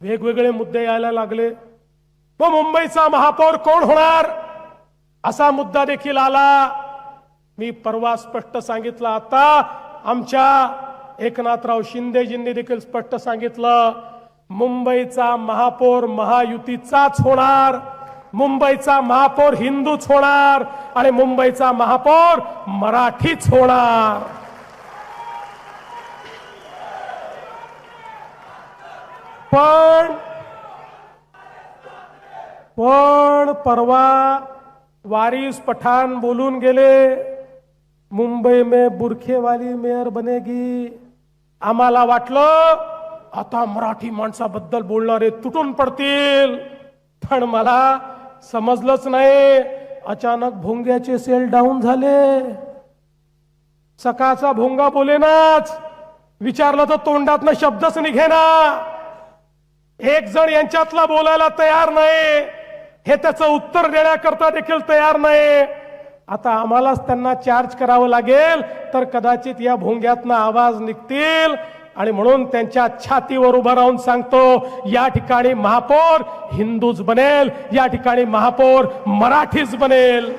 वेगवेगळे मुद्दे यायला लागले। मग मुंबईचा महापौर कोण होणार असा मुद्दा देखील आला। मी परवा स्पष्ट सांगितलं, आता आमच्या एकनाथराव शिंदेजींनी देखील स्पष्ट सांगितलं, मुंबईचा महापौर महायुतीचाच होणार, मुंबईचा महापौर हिंदूच होणार आणि मुंबईचा महापौर मराठीच होणार। पण परवा वारिस पठाण बोलून गेले, मुंबई में बुरखे वाली मेयर बनेगी। आम्हाला वाटलं आता मराठी माणसाबद्दल बोलणारे तुटून पडतील, पण मला समजलंच नाही। अचानक भोंग्याचे सेल डाऊन झाले। सकाळचा भोंगा बोलेनाच, विचारलं तर तोंडातनं शब्दच निघेना। एक जण यांच्यातला बोलायला तयार नाही, हे त्याचं उत्तर देण्याकरता देखील तयार नाही। आता आम्हालाच त्यांना चार्ज करावं लागेल, तर कदाचित या भोंग्यातनं आवाज निघतील। आणि म्हणून त्यांच्या छातीवर उभं राहून सांगतो, या ठिकाणी महापौर हिंदूच बनेल, या ठिकाणी महापौर मराठीच बनेल।